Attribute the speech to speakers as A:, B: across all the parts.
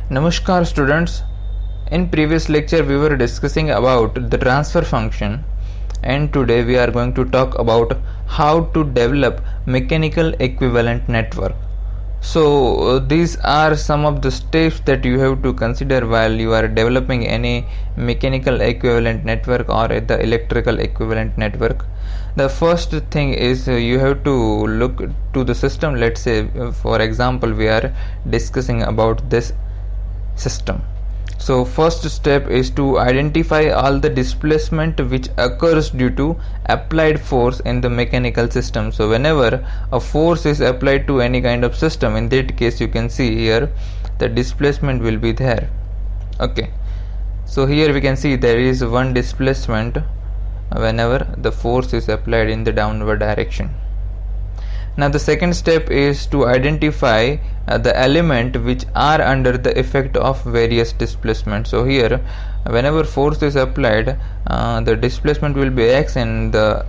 A: Namaskar students. In previous lecture we were discussing about the transfer function, and today we are going to talk about how to develop mechanical equivalent network. So these are some of the steps that you have to consider while you are developing any mechanical equivalent network or the electrical equivalent network. The first thing is you have to look to the system. Let's say for example we are discussing about this system. So first step is to identify all the displacement which occurs due to applied force in the mechanical system. So whenever a force is applied to any kind of system, in that case you can see here the displacement will be there. Okay, so here we can see there is one displacement whenever the force is applied in the downward direction. Now the second step is to identify the element which are under the effect of various displacement. So here whenever force is applied, the displacement will be x, and the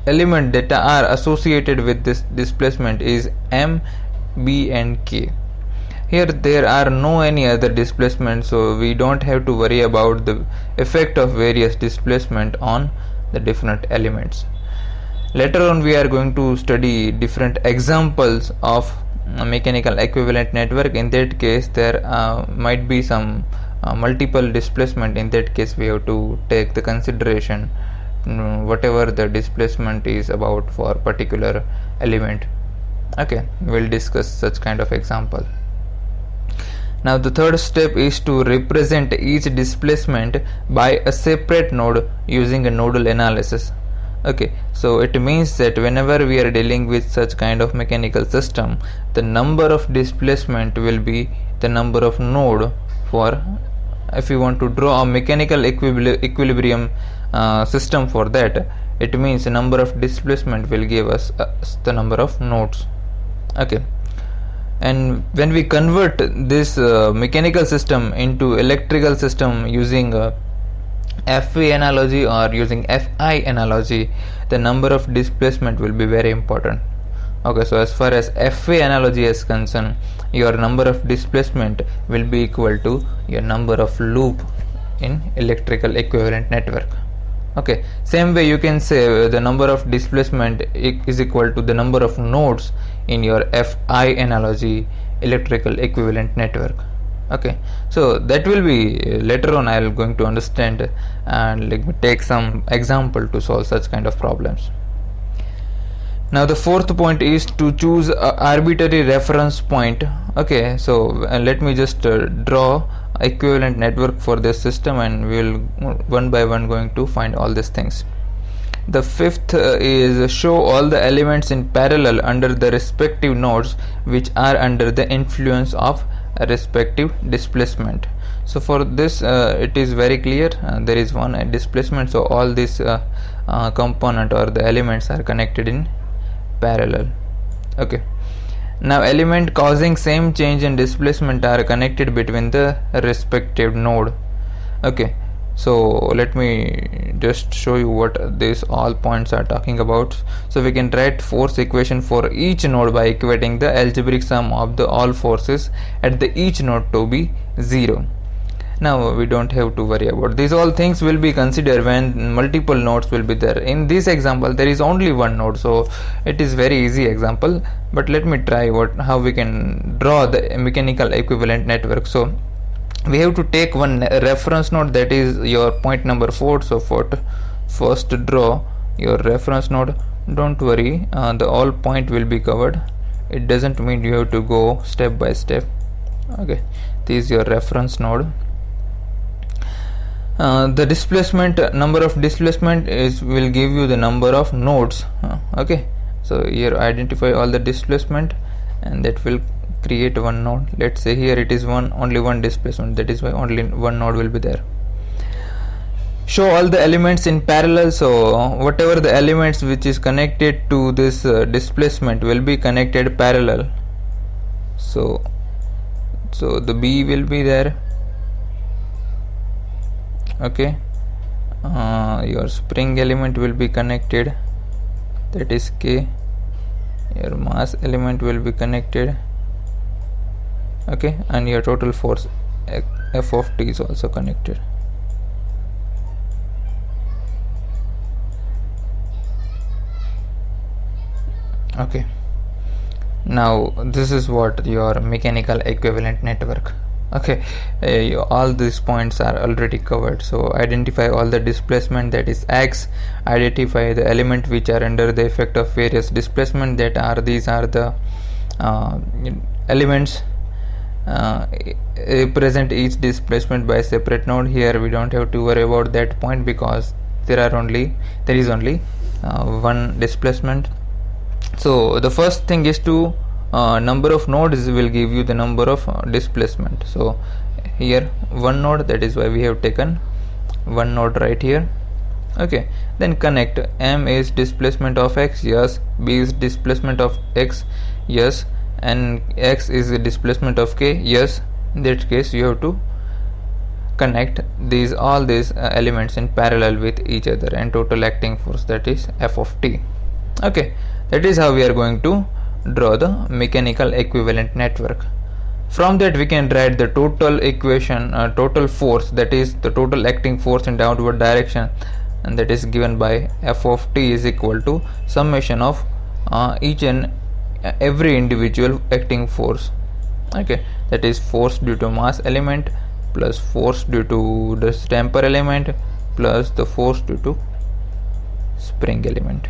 A: element that are associated with this displacement is m, b and k. Here there are no any other displacement, so we don't have to worry about the effect of various displacement on the different elements. Later on we are going to study different examples of mechanical equivalent network. In that case there might be some multiple displacement. In that case we have to take the consideration whatever the displacement is about for particular element. Okay, we'll discuss such kind of example. Now the third step is to represent each displacement by a separate node using a nodal analysis. Okay, so it means that whenever we are dealing with such kind of mechanical system, the number of displacement will be the number of node. For if you want to draw a mechanical equilibrium system, for that it means the number of displacement will give us the number of nodes. Okay, and when we convert this mechanical system into electrical system using FV analogy or using FI analogy, the number of displacement will be very important. Okay, so as far as FV analogy is concerned, your number of displacement will be equal to your number of loop in electrical equivalent network. Okay, same way you can say the number of displacement is equal to the number of nodes in your FI analogy electrical equivalent network. Okay, so that will be later on I am going to understand, and let me take some example to solve such kind of problems. Now the fourth point is to choose a arbitrary reference point. Okay, so let me just draw equivalent network for this system, and we will one by one going to find all these things. The fifth is show all the elements in parallel under the respective nodes which are under the influence of a respective displacement. So for this it is very clear, there is one displacement, so all these component or the elements are connected in parallel. Okay, now element causing same change in displacement are connected between the respective node. Okay, so let me just show you what these all points are talking about. So we can write force equation for each node by equating the algebraic sum of the all forces at the each node to be 0. Now we don't have to worry about these all things will be considered when multiple nodes will be there. In this example there is only one node, so it is very easy example, but let me try how we can draw the mechanical equivalent network. So we have to take one reference node, that is your point number 4. So first draw your reference node. Don't worry, the all point will be covered. It doesn't mean you have to go step by step. Okay, this is your reference node. The displacement, number of displacement will give you the number of nodes. Okay, so here identify all the displacement, and that will create one node. Let's say here it is only one displacement, that is why only one node will be there. Show all the elements in parallel, so whatever the elements which is connected to this displacement will be connected parallel. So the B will be there. Okay, your spring element will be connected, that is K. Your mass element will be connected, okay, and your total force F of t is also connected. Okay, now this is what your mechanical equivalent network. Okay, all these points are already covered. So identify all the displacement, that is x. Identify the element which are under the effect of various displacement, that are these are the elements. Represent each displacement by a separate node. Here we don't have to worry about that point because there is only one displacement. So the first thing is to number of nodes will give you the number of displacement. So here one node, that is why we have taken one node right here. Okay, then connect. M is displacement of x, yes. B is displacement of x, yes. And x is the displacement of k, yes. In that case you have to connect all these elements in parallel with each other, and total acting force, that is F of t. Okay, that is how we are going to draw the mechanical equivalent network. From that we can write the total equation, total force, that is the total acting force in downward direction, and that is given by F of t is equal to summation of each and every individual acting force. Okay, that is force due to mass element plus force due to the damper element plus the force due to spring element.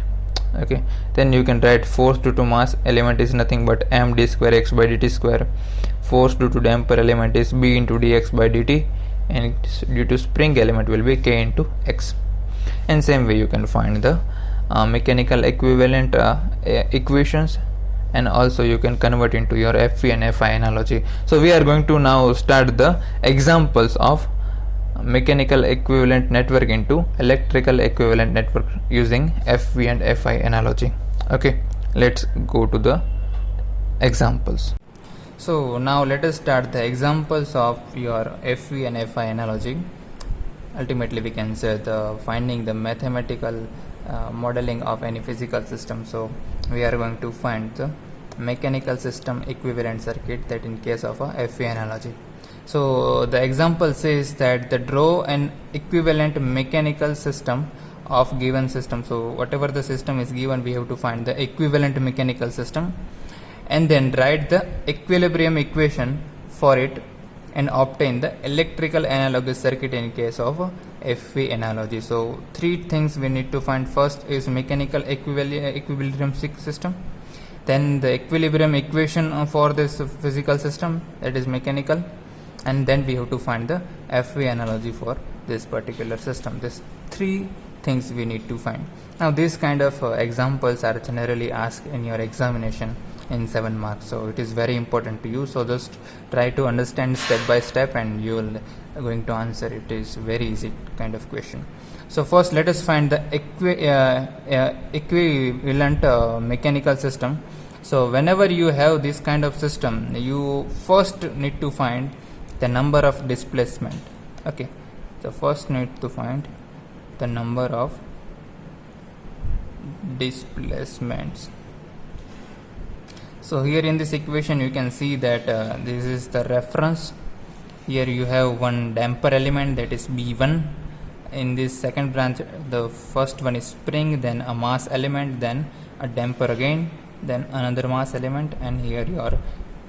A: Okay, then you can write force due to mass element is nothing but m d square x by dt square. Force due to damper element is b into dx by dt, and due to spring element will be k into x. And same way you can find the mechanical equivalent equations, and also you can convert into your FV and FI analogy. So we are going to now start the examples of mechanical equivalent network into electrical equivalent network using FV and FI analogy. Okay, let's go to the examples. So now let us start the examples of your FV and FI analogy. Ultimately we can say the finding the mathematical modeling of any physical system. So we are going to find the mechanical system equivalent circuit, that in case of a FV analogy. So the example says that the draw an equivalent mechanical system of given system. So whatever the system is given, we have to find the equivalent mechanical system, and then write the equilibrium equation for it and obtain the electrical analogous circuit in case of FV analogy. So three things we need to find. First is mechanical equilibrium system, then the equilibrium equation for this physical system, that is mechanical, and then we have to find the FV analogy for this particular system. These three things we need to find. Now these kind of examples are generally asked in your examination in 7 marks, so it is very important to you. So just try to understand step by step and you will going to answer. It is very easy kind of question. So first let us find the equivalent mechanical system. So whenever you have this kind of system, you first need to find the number of displacement. Okay, so first need to find the number of displacements. So here in this equation you can see that this is the reference. Here you have one damper element, that is B1. In this second branch, the first one is spring, then a mass element, then a damper again, then another mass element, and here your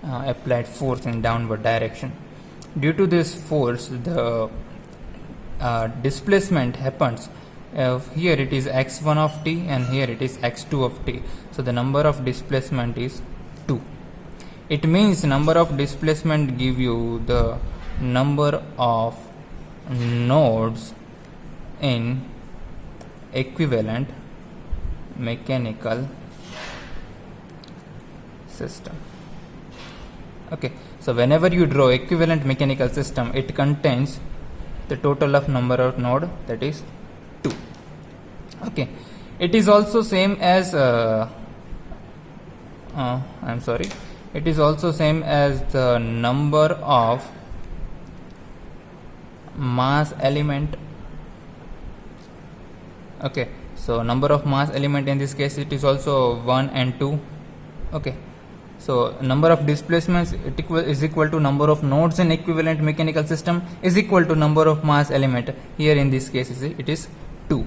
A: applied force in downward direction. Due to this force, the displacement happens. Here it is x1 of t and here it is x2 of t. So the number of displacement is 2. It means number of displacement give you the number of nodes in equivalent mechanical system. Okay, so whenever you draw equivalent mechanical system, it contains the total of number of node, that is 2. Okay, it is also same as it is also same as the number of mass element. Okay, so number of mass element in this case it is also 1 and 2. Okay, So number of displacements is equal to number of nodes in equivalent mechanical system is equal to number of mass element. Here in this case it is 2.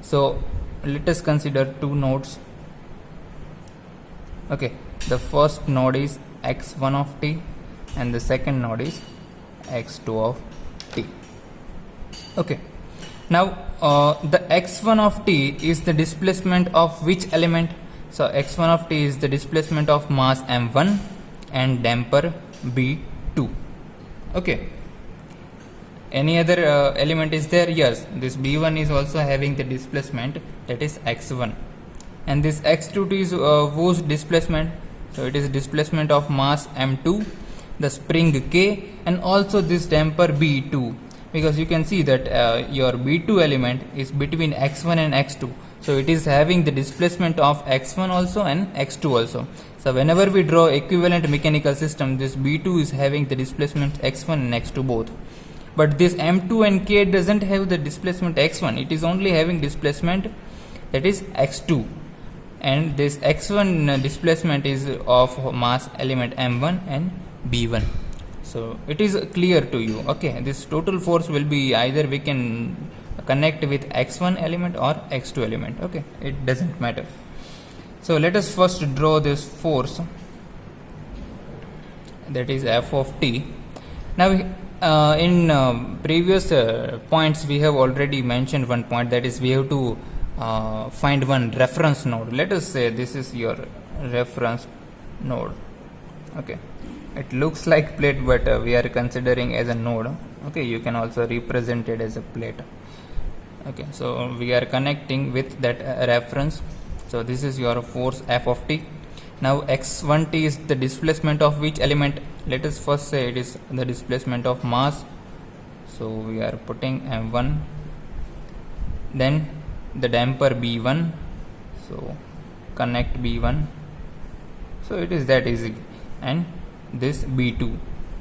A: So let us consider two nodes. Okay, the first node is x1 of t and the second node is x2 of t. Okay, now the x1 of t is the displacement of which element? So x1 of t is the displacement of mass m1 and damper b2. Okay, any other element is there? Yes, this b1 is also having the displacement, that is x1, and this x2 is whose displacement? So it is displacement of mass m2, the spring k, and also this damper b2, because you can see that your b2 element is between x1 and x2, so it is having the displacement of x1 also and x2 also. So whenever we draw equivalent mechanical system, this b2 is having the displacement x1 and x2 both. But this m2 and k doesn't have the displacement x1, it is only having displacement, that is x2, and this x1 displacement is of mass element m1 and b1. So it is clear to you. Okay, this total force will be either we can connect with x1 element or x2 element. Okay, it doesn't matter. So let us first draw this force, that is f of t. Now in previous points we have already mentioned one point, that is we have to find one reference node. Let us say this is your reference node. Okay, it looks like plate, but we are considering as a node. Okay, you can also represent it as a plate. Okay, so we are connecting with that reference. So this is your force f of t. Now x1t is the displacement of which element? Let us first say it is the displacement of mass, so we are putting m1, then the damper b1, so connect b1, so it is that easy, and this b2.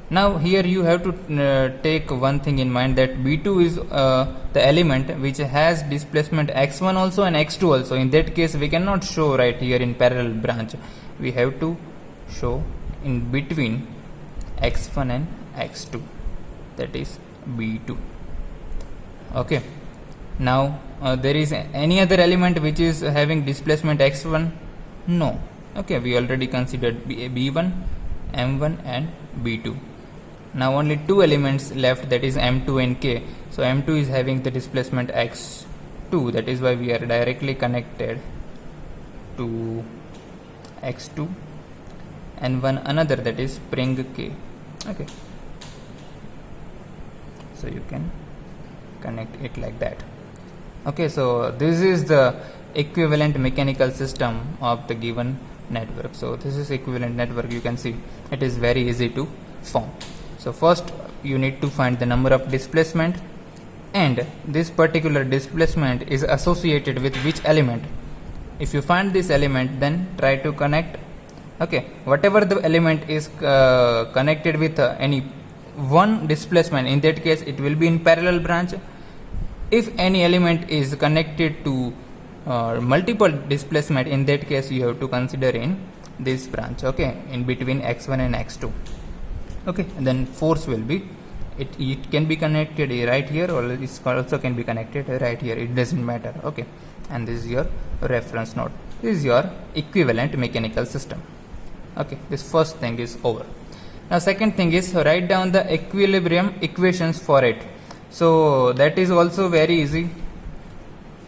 A: Now here you have to take one thing in mind, that b2 is the element which has displacement x1 also and x2 also. In that case we cannot show right here in parallel branch, we have to show in between x1 and x2, that is b2. Okay, now there is any other element which is having displacement x1? No. Okay, we already considered b1, m1 and b2. Now only two elements left, that is m2 and k. So m2 is having the displacement x2, that is why we are directly connected to x2, and one another, that is spring k. Okay, so you can connect it like that. Okay, so this is the equivalent mechanical system of the given network. So this is equivalent network, you can see it is very easy to form. So first you need to find the number of displacement, and this particular displacement is associated with which element. If you find this element, then try to connect. Okay, whatever the element is connected with any one displacement, in that case it will be in parallel branch. If any element is connected to multiple displacement, in that case you have to consider in this branch. Okay, in between x1 and x2. Okay, and then force will be, it can be connected right here, or it also can be connected right here, it doesn't matter. Okay, and this is your reference node, this is your equivalent mechanical system. Okay, this first thing is over. Now second thing is write down the equilibrium equations for it. So that is also very easy.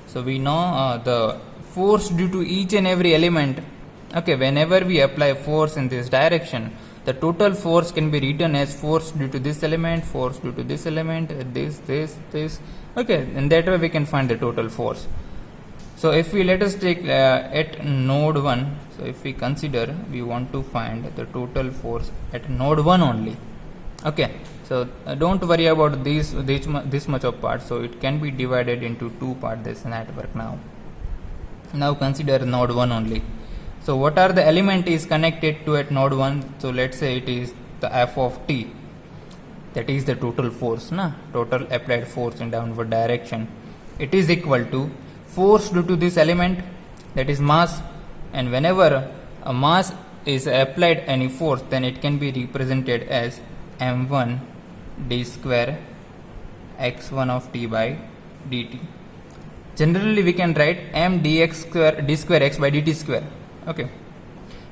A: So we know the force due to each and every element. Okay, whenever we apply force in this direction, the total force can be written as force due to this element, force due to this element, this. Okay, and that way we can find the total force. So if we let us take at node 1, so if we consider we want to find the total force at node 1 only. Okay, so don't worry about this much of part, so it can be divided into two parts, this network. Now consider node 1 only. So what are the element is connected to at node 1? So let's say it is the f of t, that is the total force, total applied force in downward direction. It is equal to force due to this element, that is mass, and whenever a mass is applied any force, then it can be represented as m1 d square x1 of t by dt. Generally we can write m dx square d square x by dt square. Okay,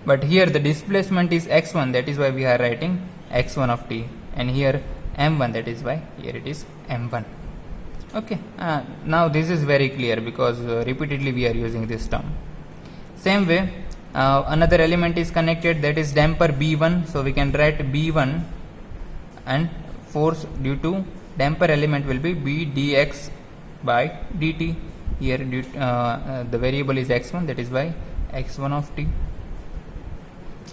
A: but here the displacement is x1, that is why we are writing x1 of t, and here m1, that is why here it is m1. Okay, now this is very clear because repeatedly we are using this term. Same way, another element is connected, that is damper B1, so we can write B1 and force due to damper element will be B dx by dt. Here the variable is x1, that is why x1 of t.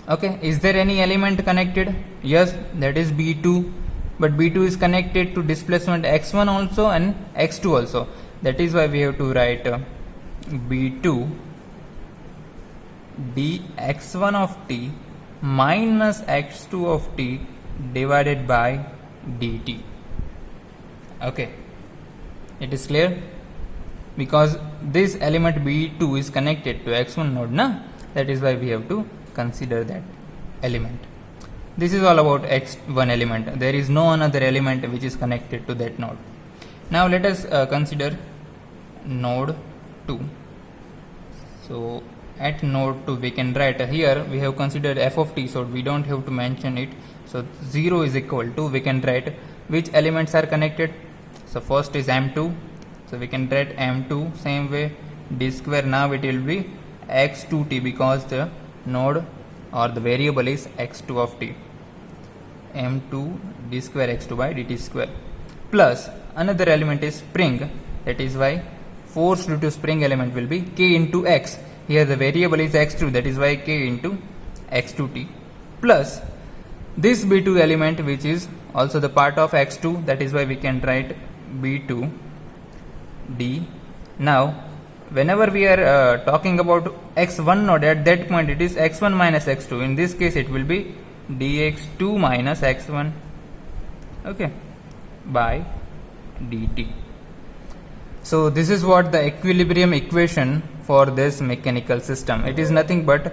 A: Okay, is there any element connected? Yes, that is B2, but B2 is connected to displacement x1 also and x2 also, that is why we have to write B2 dx1 of t minus x2 of t divided by dt. Okay, it is clear because this element B2 is connected to x1 node, na? That is why we have to consider that element. This is all about x1 element. There is no another element which is connected to that node. Now let us consider node 2. So at node 2 we can write here we have considered f of t, so we don't have to mention it. So 0 is equal to, we can write which elements are connected. So first is m2, so we can write m2. Same way d square, now it will be x2t because the node or the variable is x2 of t. m2 d square x2 by dt square, plus another element is spring, that is why force due to spring element will be k into x. Here the variable is x2, that is why k into x2t, plus this B2 element which is also the part of x2, that is why we can write B2 d. Now whenever we are talking about x1 node, at that point it is x1 minus x2. In this case it will be dx2 minus x1, okay, by dt. So this is what the equilibrium equation for this mechanical system. It is nothing but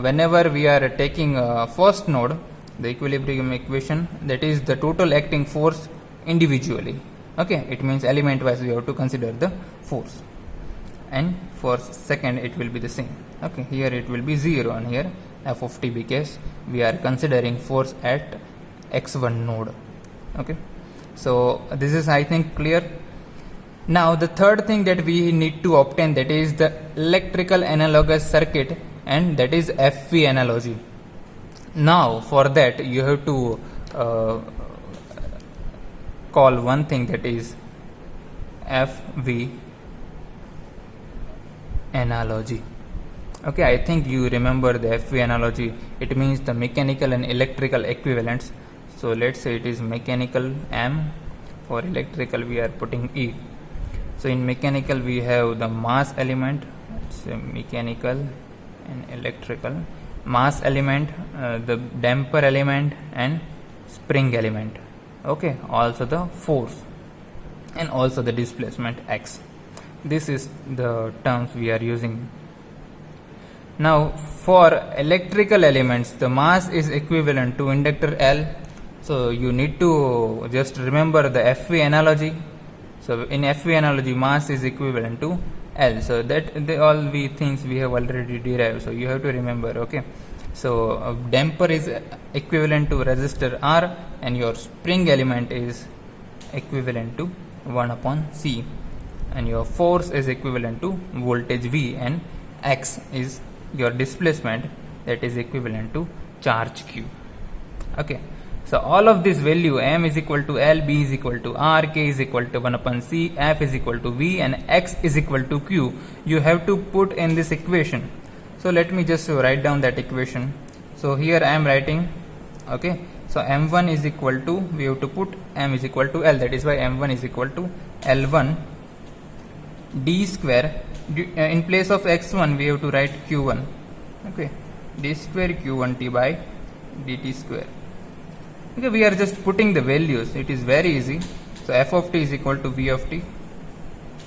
A: whenever we are taking first node, the equilibrium equation, that is the total acting force individually. Okay, it means element wise we have to consider the force, and for second it will be the same. Okay, here it will be 0 and here f of t because we are considering force at x1 node. Okay, so this is I think clear. Now the third thing that we need to obtain, that is the electrical analogous circuit, and that is FV analogy. Now for that you have to call one thing, that is FV analogy. Okay, I think you remember the FV analogy. It means the mechanical and electrical equivalents. So let's say it is mechanical M, for electrical we are putting E. So in mechanical we have the mass element, so mechanical and electrical. Mass element, the damper element and spring element. Okay, also the force and also the displacement x. This is the terms we are using. Now for electrical elements, the mass is equivalent to inductor L. So you need to just remember the FV analogy. So in FV analogy, mass is equivalent to L. So that all we things we have already derived. So you have to remember. Okay. So damper is equivalent to resistor R, and your spring element is equivalent to 1 upon C, and your force is equivalent to voltage V, and X is your displacement, that is equivalent to charge Q. Okay. So all of this value, M is equal to L, B is equal to R, K is equal to 1 upon C, F is equal to V, and X is equal to Q, you have to put in this equation. So let me just write down that equation. So here I am writing, okay, so M1 is equal to, we have to put M is equal to L, that is why M1 is equal to L1 D square, in place of X1 we have to write Q1, okay, D square Q1T by dt square. Okay, we are just putting the values, it is very easy. So f of t is equal to v of t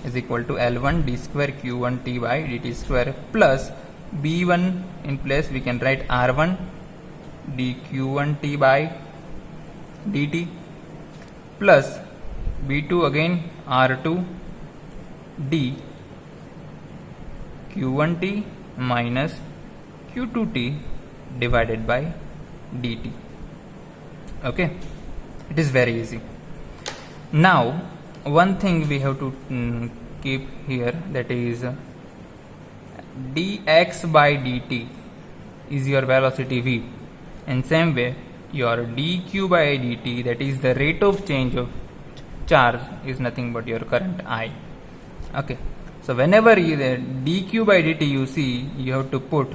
A: is equal to L1 d square Q1T by dt square plus B1 in place we can write R1 dq1t by dt plus B2 again R2 d q1t minus q2t divided by dt. Okay, it is very easy. Now one thing we have to keep here, that is dx by dt is your velocity v, and same way your dq by dt, that is the rate of change of charge, is nothing but your current I. Okay, so whenever you dq by dt you see, you have to put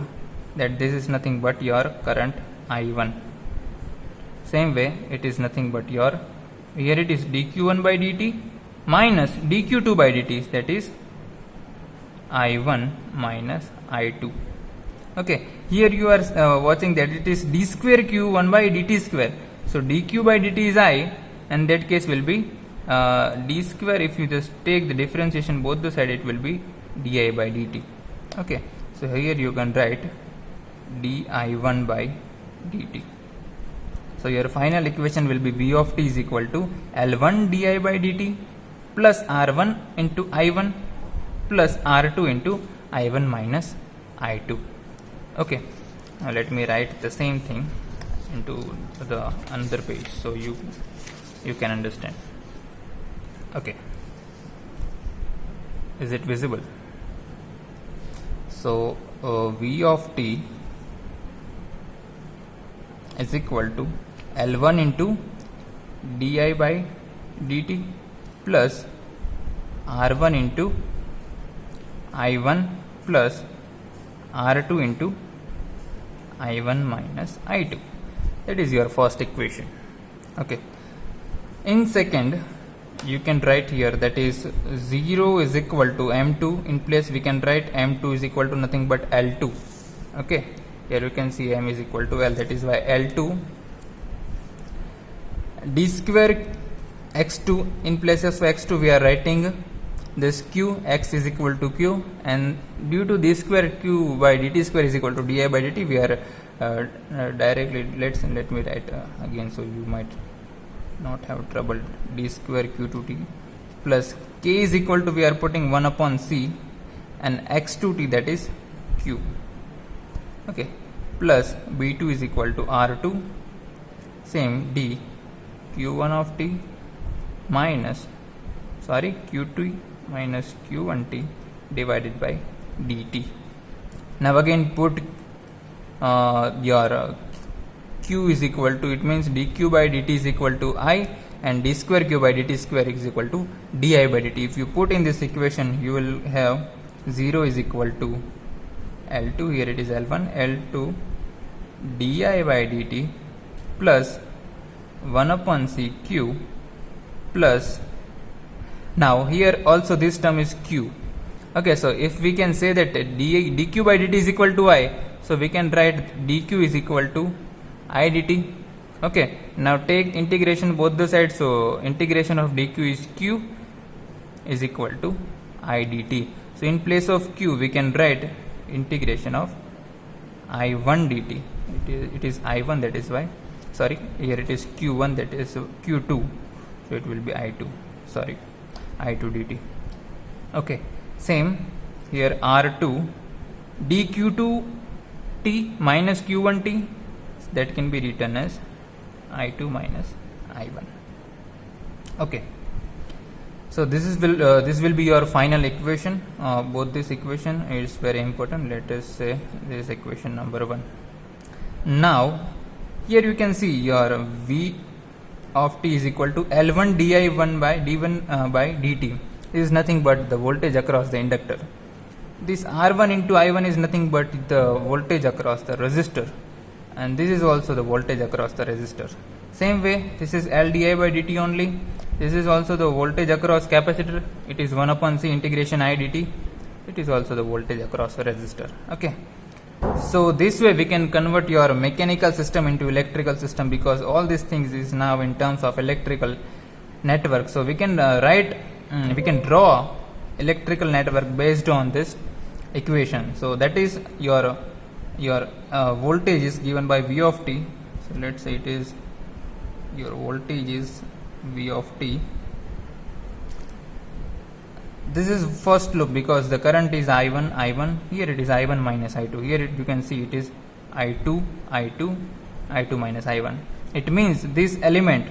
A: that this is nothing but your current I1. Same way it is nothing but your, here it is dq1 by dt minus dq2 by dt, that is I1 minus I2. Okay, here you are watching that it is d square q1 by dt square. So dq by dt is I, and that case will be d square. If you just take the differentiation both the side, it will be di by dt. Okay, so here you can write di1 by dt. So your final equation will be v of t is equal to L1 di by dt plus R1 into I1 plus R2 into I1 minus I2. Okay, now let me write the same thing into the another page so you can understand. Okay, is it visible? So v of t is equal to L1 into di by dt plus R1 into I1 plus R2 into I1 minus I2. That is your first equation. Okay, in second you can write here, that is 0 is equal to M2. In place we can write M2 is equal to nothing but L2. Okay, here you can see M is equal to L, that is why L2 d square x2. In place of x2 we are writing this q, x is equal to q, and due to d square q by dt square is equal to di by dt, we are directly, let me write again so you might not have trouble. D square q2t plus k is equal to, we are putting 1 upon c, and x2t, that is q. Okay, plus b2 is equal to r2, same d q1 of t minus q2 minus q1t divided by dt. Now again put your q is equal to, it means dq by dt is equal to I, and d square q by dt square is equal to di by dt. If you put in this equation, you will have 0 is equal to L2, here it is L1, L2 di by dt plus 1 upon c q plus, now here also this term is q. Okay, so if we can say that dq by dt is equal to I, so we can write dq is equal to I dt. Okay, now take integration both the sides, so integration of dq is q is equal to I dt. So in place of q we can write integration of I1 dt. It is I1, that is why, sorry, here it is q1, that is q2, so it will be I2, sorry, I2 dt. Okay, same here R2 dq2t minus q1t, that can be written as I2 minus I1. Okay, so this will be your final equation. Both this equation is very important. Let us say this is equation number 1. Now here you can see your v of t is equal to L1 di1 by d1 by dt is nothing but the voltage across the inductor. This R1 into I1 is nothing but the voltage across the resistor, and this is also the voltage across the resistor. Same way, this is L di by dt only. This is also the voltage across capacitor. It is 1 upon c integration I dt. It is also the voltage across the resistor. Okay. So this way we can convert your mechanical system into electrical system, because all these things is now in terms of electrical network. So we can we can draw electrical network based on this equation. So that is your voltage is given by V of t. So let's say it is your voltage is V of t. This is first loop because the current is I1, here it is I1 minus I2, here you can see it is I2 minus I1. It means this element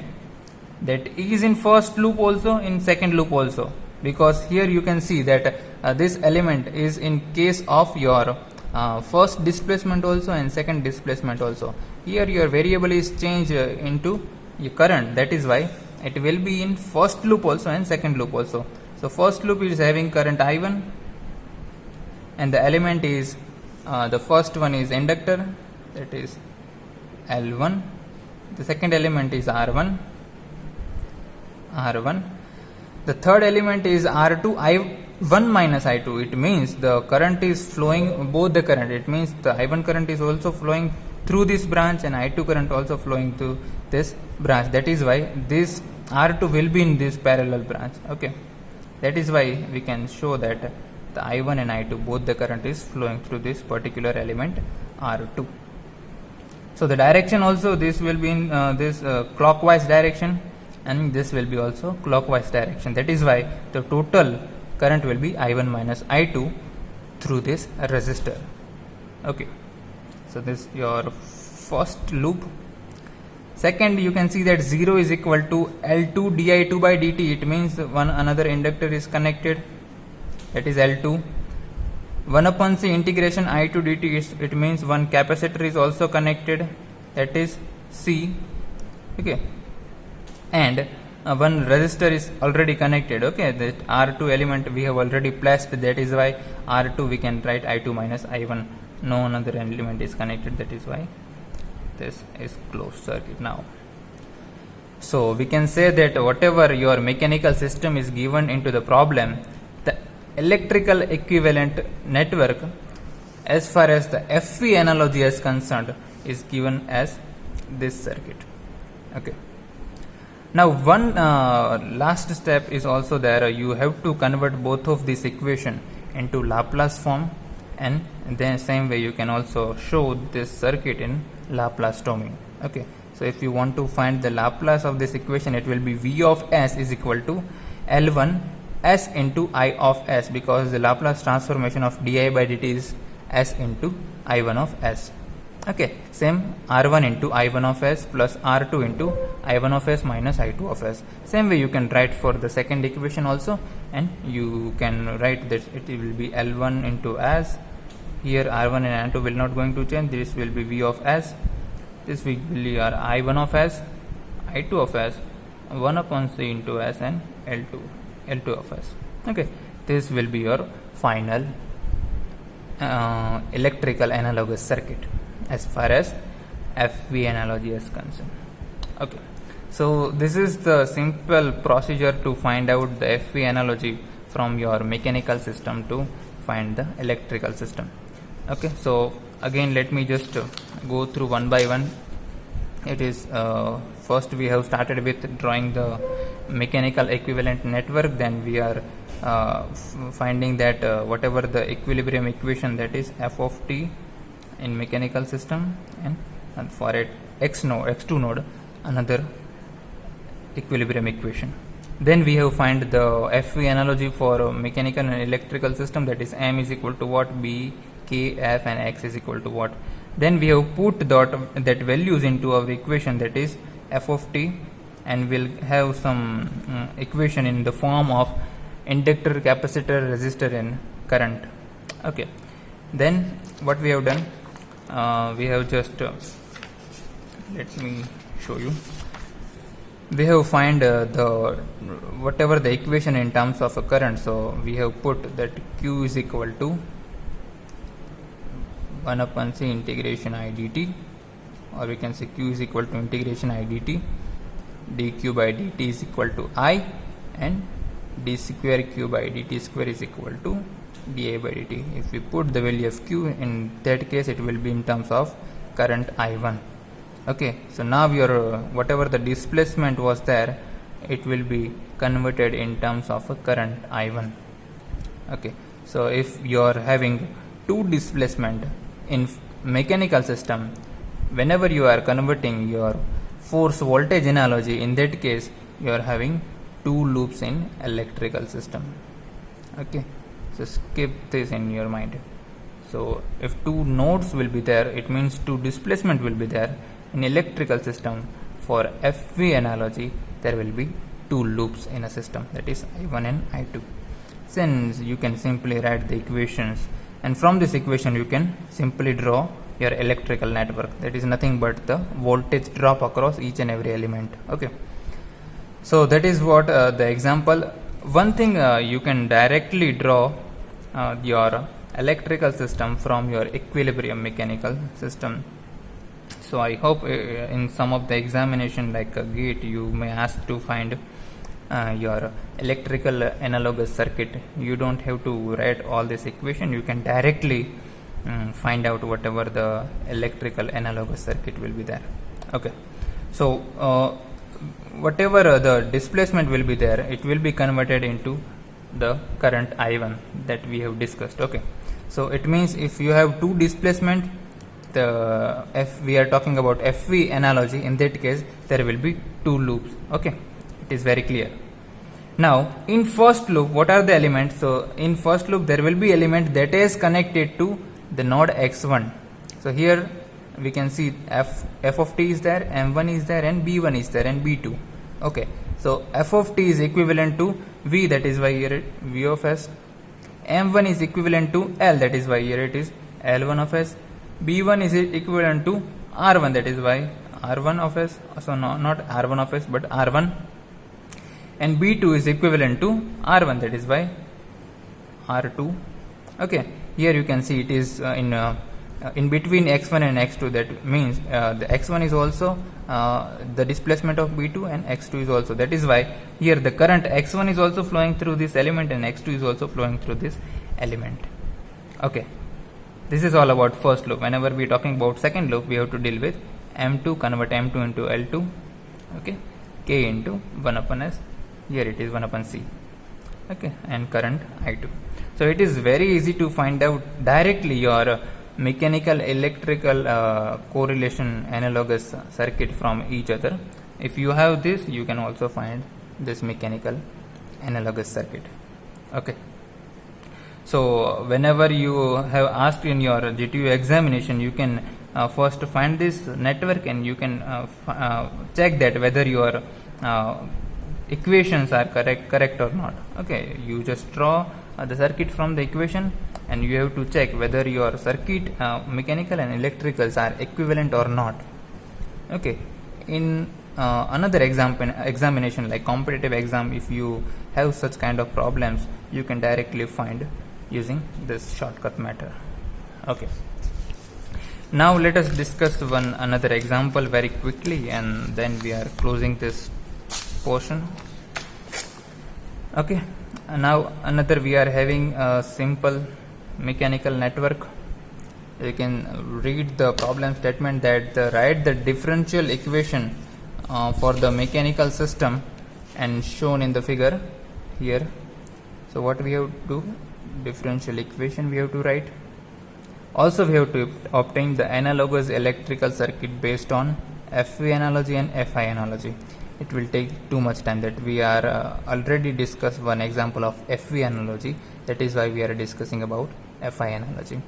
A: that is in first loop also, in second loop also, because here you can see that this element is in case of your first displacement also and second displacement also. Here your variable is changed into your current, that is why it will be in first loop also and second loop also. So first loop is having current I1 and the element is the first one is inductor, that is L1, the second element is R1, the third element is R2 I1 minus I2. It means the current is flowing, both the current, it means the I1 current is also flowing through this branch and I2 current also flowing through this branch. That is why this R2 will be in this parallel branch. Okay, that is why we can show that the I1 and I2 both the current is flowing through this particular element R2. So the direction also, this will be in this clockwise direction and this will be also clockwise direction. That is why the total current will be I1 minus I2 through this resistor. Okay, so this is your first loop. Second, you can see that 0 is equal to L2 di2 by dt. It means another inductor is connected, that is L2. 1 upon C integration I to dt, it means one capacitor is also connected, that is C. Okay, and one resistor is already connected. Okay, that R2 element we have already placed, that is why R2 we can write I2 minus I1. No another element is connected, that is why this is closed circuit now. So we can say that whatever your mechanical system is given into the problem, the electrical equivalent network as far as the FV analogy is concerned is given as this circuit. Okay, now one last step is also there. You have to convert both of this equation into Laplace form, and then same way you can also show this circuit in Laplace domain. Okay, so if you want to find the Laplace of this equation, it will be V of S is equal to L1 S into I of S, because the Laplace transformation of di by dt is S into I1 of S. Okay, same R1 into I1 of S plus R2 into I1 of S minus I2 of S. Same way you can write for the second equation also, and you can write that it will be L1 into S. Here R1 and R2 will not going to change, this will be V of S, this will be your I1 of S, I2 of S, 1 upon C into S, and L2 of S. Okay, this will be your final electrical analogous circuit as far as FV analogy is concerned. Okay, so this is the simple procedure to find out the FV analogy from your mechanical system to find the electrical system. Okay, so again let me just go through one by one. It is first we have started with drawing the mechanical equivalent network, then we are finding that whatever the equilibrium equation, that is f of t in mechanical system, and for it x2 node another equilibrium equation. Then we have find the FV analogy for mechanical and electrical system, that is m is equal to what, b, k, f, and x is equal to what. Then we have put that values into our equation, that is f of t, and we'll have some equation in the form of inductor, capacitor, resistor, and current. Okay, then what we have done, we have just let me show you. We have find the whatever the equation in terms of a current. So we have put that q is equal to 1 upon c integration I dt, or we can say q is equal to integration I dt, dq by dt is equal to I, and d square q by dt square is equal to dA by dt. If we put the value of q, in that case it will be in terms of current I1. Okay, so now your whatever the displacement was there, it will be converted in terms of a current I1. Okay, So if you are having two displacement in mechanical system, whenever you are converting your force voltage analogy, in that case you are having two loops in electrical system. Okay, so skip this in your mind. So if two nodes will be there, it means two displacement will be there. In electrical system, for FV analogy, there will be two loops in a system, that is I1 and I2. Since you can simply write the equations, and from this equation you can simply draw your electrical network, that is nothing but the voltage drop across each and every element. Okay, so that is what the example. One thing, you can directly draw your electrical system from your equilibrium mechanical system. So I hope in some of the examination like a GATE, you may ask to find your electrical analogous circuit. You don't have to write all this equation, you can directly find out whatever the electrical analogous circuit will be there. Okay, so whatever the displacement will be there, it will be converted into the current I1 that we have discussed. Okay, so it means if you have two displacement, the we are talking about FV analogy, in that case there will be two loops. Okay, it is very clear. Now in first loop, what are the elements? So in first loop there will be element that is connected to the node x1. So here we can see f of t is there, m1 is there, and b1 is there, and b2. Okay, so f of t is equivalent to v, that is why here v of s. m1 is equivalent to l, that is why here it is l1 of s. b1 is equivalent to r1, that is why r1 of s. So not r1 of s but r1, and b2 is equivalent to r1, that is why r2. Okay, here you can see it is in between x1 and x2. That means the x1 is also the displacement of b2, and x2 is also. That is why here the current x1 is also flowing through this element, and x2 is also flowing through this element. Okay, this is all about first loop. Whenever we are talking about second loop, we have to deal with m2, convert m2 into L2. Okay, k into 1 upon s. Here it is 1 upon c. Okay, and current I2. So it is very easy to find out directly your mechanical electrical correlation analogous circuit from each other. If you have this, you can also find this mechanical analogous circuit. Okay, so whenever you have asked in your GTU examination, you can first find this network, and you can check that whether your equations are correct or not. Okay, you just draw the circuit from the equation, and you have to check whether your circuit mechanical and electricals are equivalent or not. Okay, in another examination like competitive exam, if you have such kind of problems, you can directly find using this shortcut method. Okay, now let us discuss another example very quickly, and then we are closing this portion. Okay, now another, we are having a simple mechanical network. You can read the problem statement that write the differential equation for the mechanical system, and shown in the figure here. So what we have to do, differential equation we have to write. Also we have to obtain the analogous electrical circuit based on FV analogy and FI analogy. It will take too much time, that we are already discussed one example of FV analogy. That is why we are discussing about FI analogy.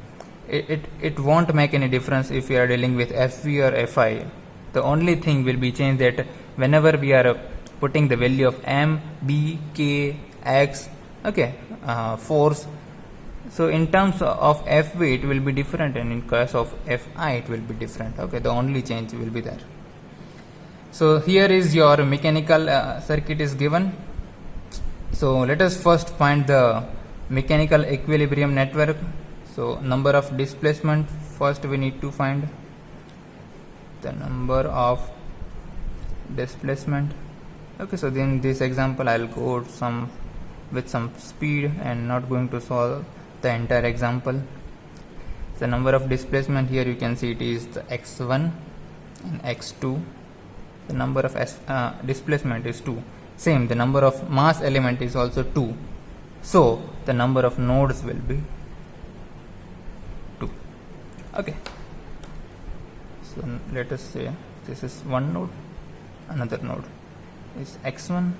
A: It won't make any difference if we are dealing with FV or FI. The only thing will be changed that whenever we are putting the value of M, B, K, X, okay, force. So in terms of FV it will be different, and in case of FI it will be different. Okay, the only change will be there. So here is your mechanical circuit is given. So let us first find the mechanical equilibrium network. So number of displacement, first we need to find the number of displacement. Okay, so then this example I'll go with some speed and not going to solve the entire example. The number of displacement, here you can see it is the x1 and x2. The number of displacement is 2. Same, the number of mass element is also 2. So the number of nodes will be 2. Okay, so let us say this is one node, another node is x1,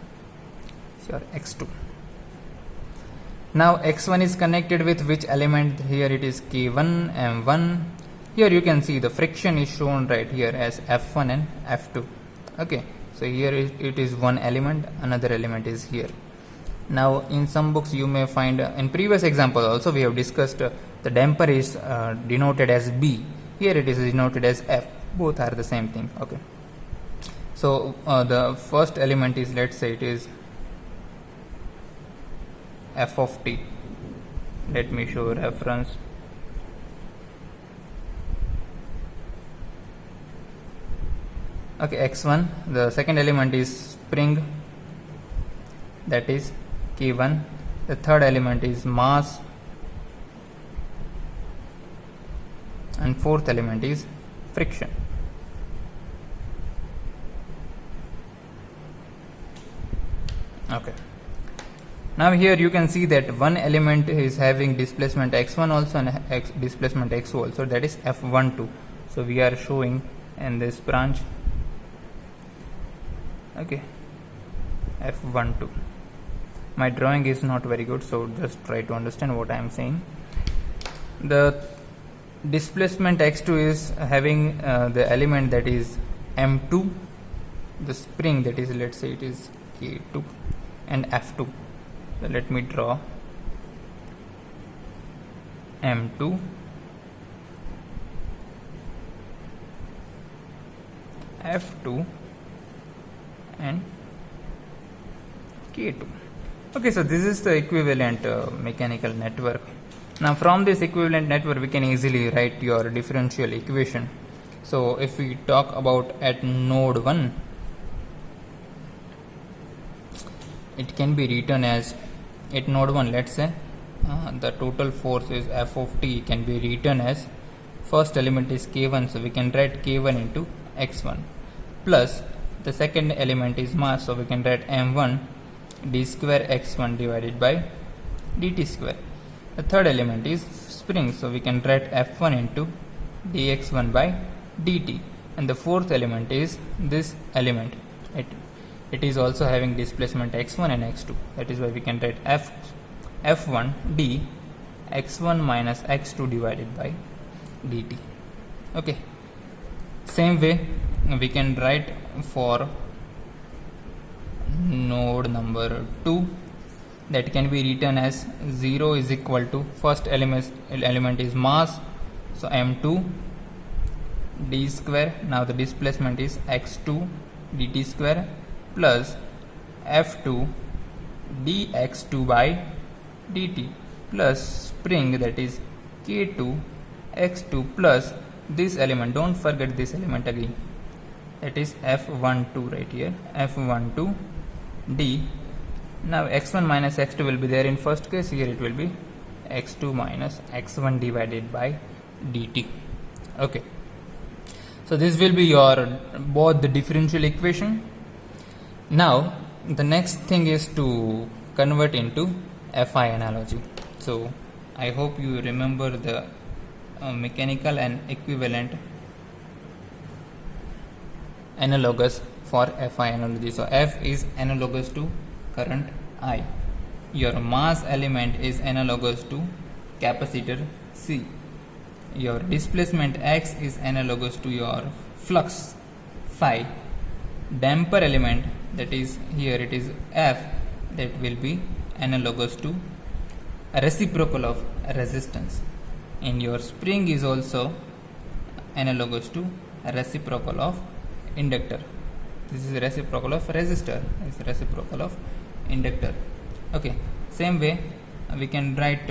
A: your x2. Now x1 is connected with which element? Here it is k1, m1. Here you can see the friction is shown right here as f1 and f2. Okay, so here it is one element, another element is here. Now in some books you may find, in previous example also we have discussed, the damper is denoted as B. Here it is denoted as F. Both are the same thing. Okay, so the first element is, let's say it is f of t. Let me show reference. Okay, x1. The second element is spring, that is k1. The third element is mass, and fourth element is friction. Okay, now here you can see that one element is having displacement x1 also and displacement x2 also, that is f12. So we are showing in this branch, okay, f12. My drawing is not very good, so just try to understand what I am saying. The displacement x2 is having the element that is m2, the spring that is, let's say it is k2, and f2. So let me draw m2, f2 and k2. Okay, so this is the equivalent mechanical network. Now from this equivalent network we can easily write your differential equation. So if we talk about at node 1, it can be written as, at node 1 let's say the total force is F of t, can be written as, first element is k1, so we can write k1 into x1, plus the second element is mass, so we can write m1 d square x1 divided by dt square. The third element is spring, so we can write f1 into dx1 by dt, and the fourth element is this element. It is also having displacement x1 and x2, that is why we can write f1 d x1 minus x2 divided by dt. Okay, same way we can write for node number 2, that can be written as 0 is equal to, first element is mass, so m2 d square, now the displacement is x2 dt square, plus f2 dx2 by dt, plus spring that is k2 x2, plus this element, don't forget this element again, that is f12 right here, f12 d. Now x1 minus x2 will be there in first case, here it will be x2 minus x1 divided by dt. Okay, so this will be your both the differential equation. Now the next thing is to convert into FI analogy. So I hope you remember the mechanical and equivalent analogous for FI analogy. So F is analogous to current I. Your mass element is analogous to capacitor C. Your displacement X is analogous to your flux phi. Damper element, that is here it is F, that will be analogous to a reciprocal of resistance, and your spring is also analogous to a reciprocal of inductor. This is a reciprocal of resistor, this is reciprocal of inductor. Okay, same way we can write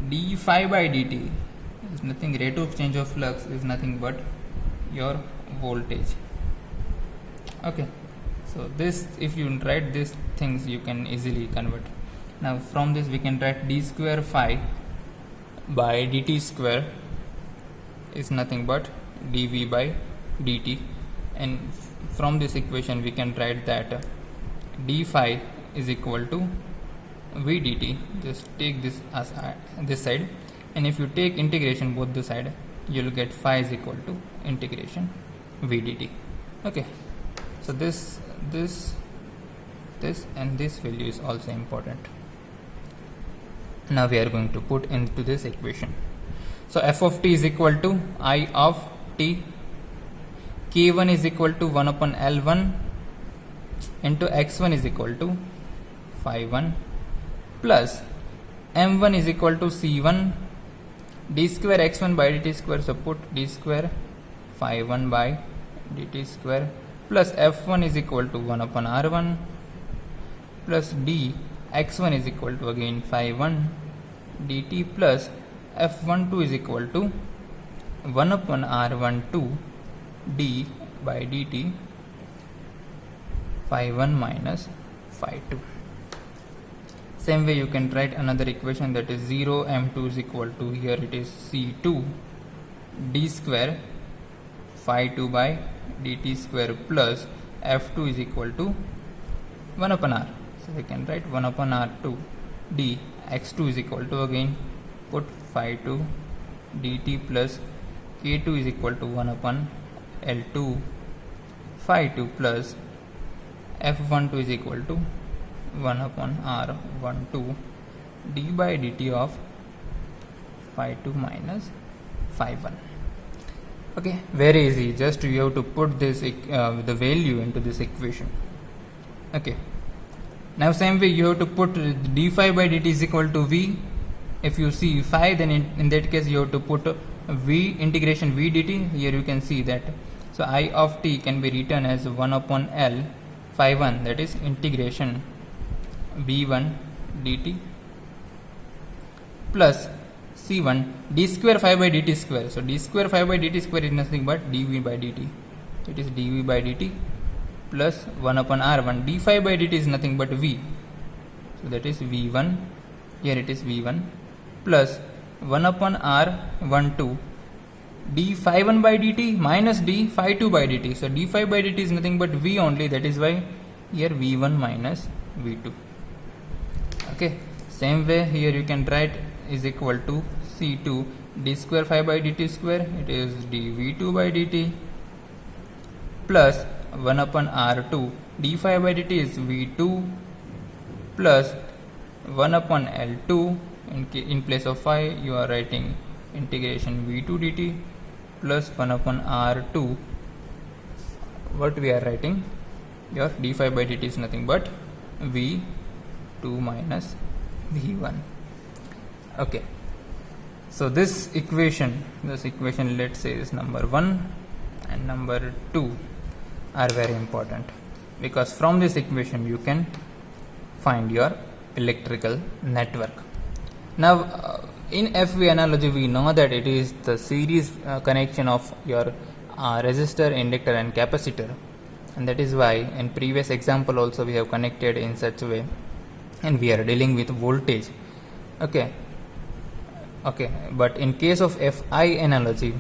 A: d phi by dt is nothing, rate of change of flux is nothing but your voltage. Okay, so this, if you write these things you can easily convert. Now from this we can write d square phi by dt square is nothing but dv by dt, and from this equation we can write that d phi is equal to v dt, just take this as this side, and if you take integration both the side, you will get phi is equal to integration v dt. Okay, so this and this value is also important. Now we are going to put into this equation. So f of t is equal to I of t, k1 is equal to 1 upon L1 into x1 is equal to phi 1 plus m1 is equal to c1 d square x1 by dt square, so put d square phi 1 by dt square plus f1 is equal to 1 upon r1 plus d x1 is equal to again phi 1 dt plus f12 is equal to 1 upon r12 d by dt phi 1 minus phi 2. Same way you can write another equation, that is 0 m2 is equal to, here it is c2 d square phi 2 by dt square plus f2 is equal to 1 upon r. So we can write 1 upon r2 d x2 is equal to, again put phi 2 dt plus k2 is equal to 1 upon L2 phi 2 plus f12 is equal to 1 upon r12 d by dt of phi 2 minus phi 1. Okay, very easy, just you have to put this the value into this equation. Okay, now same way you have to put d phi by dt is equal to v. If you see phi, then in that case you have to put v integration v dt. Here you can see that, so I of t can be written as 1 upon L phi 1, that is integration v1 dt plus c1 d square phi by dt square. So d square phi by dt square is nothing but dv by dt, it is dv by dt plus 1 upon r1 d phi by dt is nothing but v, so that is v1, here it is v1 plus 1 upon r12 d phi 1 by dt minus d phi 2 by dt. So d phi by dt is nothing but v only, that is why here v1 minus v2. Okay, same way here you can write is equal to c2 d square phi by dt square, it is dv2 by dt plus 1 upon r2 d phi by dt is v2 plus 1 upon L2, in place of phi you are writing integration v2 dt plus 1 upon r2, what we are writing, your d phi by dt is nothing but v2 minus v1. Okay, so this equation let's say is number 1 and number 2 are very important, because from this equation you can find your electrical network. Now in FV analogy we know that it is the series connection of your resistor, inductor and capacitor, and that is why in previous example also we have connected in such a way, and we are dealing with voltage. Okay, but in case of FI analogy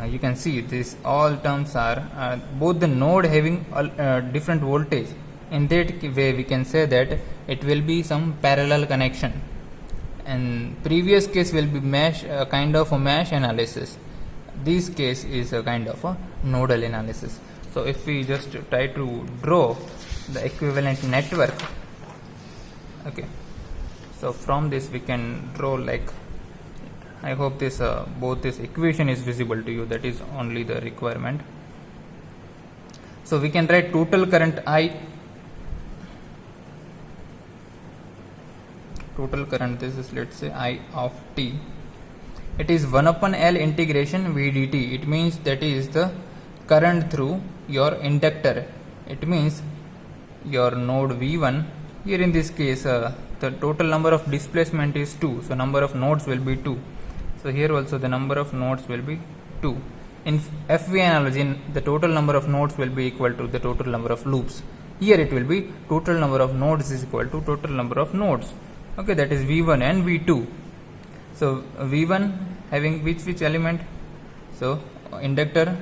A: you can see this all terms are both the node having different voltage. In that way we can say that it will be some parallel connection, and previous case will be mesh, kind of a mesh analysis. This case is a kind of a nodal analysis. So if we just try to draw the equivalent network, okay, so from this we can draw, like, I hope this both this equation is visible to you, that is only the requirement. So we can write total current I, total current, this is let's say I of t, it is 1 upon L integration v dt. It means that is the current through your inductor. It means your node v1, here in this case the total number of displacement is 2, so number of nodes will be 2. So here also the number of nodes will be 2. In FV analogy, the total number of nodes will be equal to the total number of loops. Here it will be total number of nodes is equal to total number of nodes. Okay, that is V1 and V2. So V1 having which element? So inductor,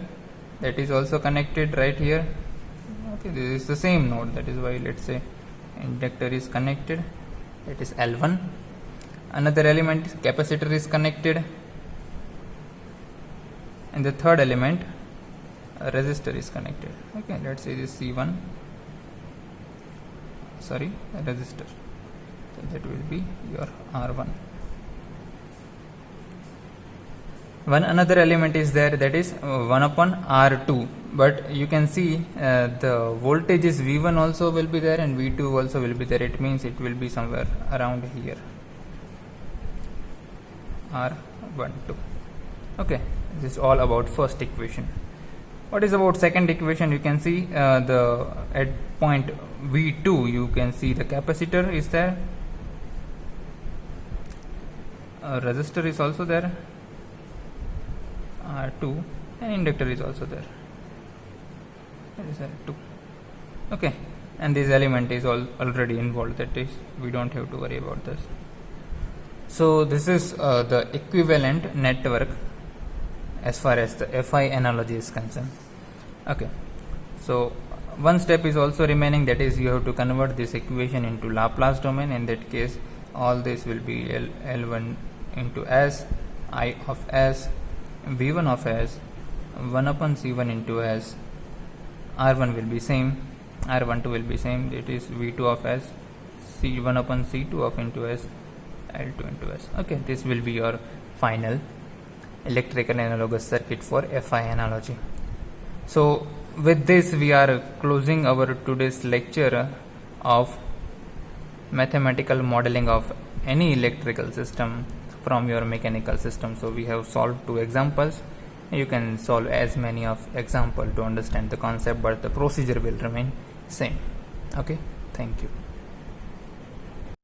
A: that is also connected right here. Okay, this is the same node, that is why let's say inductor is connected, that is L1. Another element capacitor is connected, and the third element a resistor is connected. Okay, let's say this C1, sorry, a resistor, so that will be your R1. One another element is there, that is 1 upon R2, but you can see the voltages V1 also will be there and V2 also will be there. It means it will be somewhere around here, R12. Okay, this is all about first equation. What is about second equation? You can see the at point V2 you can see the capacitor is there, resistor is also there, R2, and inductor is also there, that is R2. Okay, and this element is already involved, that is we don't have to worry about this. So this is the equivalent network as far as the FI analogy is concerned. Okay, so one step is also remaining, that is you have to convert this equation into Laplace domain. In that case all this will be L1 into S, I of S, V1 of S, 1 upon C1 into S, R1 will be same, R12 will be same, it is V2 of S, C1 upon C2 of into S, L2 into S. Okay, this will be your final electrical analogous circuit for FI analogy. So with this we are closing our today's lecture of mathematical modeling of any electrical system from your mechanical system. So we have solved 2 examples. You can solve as many of example to understand the concept, but the procedure will remain same. Okay, thank you.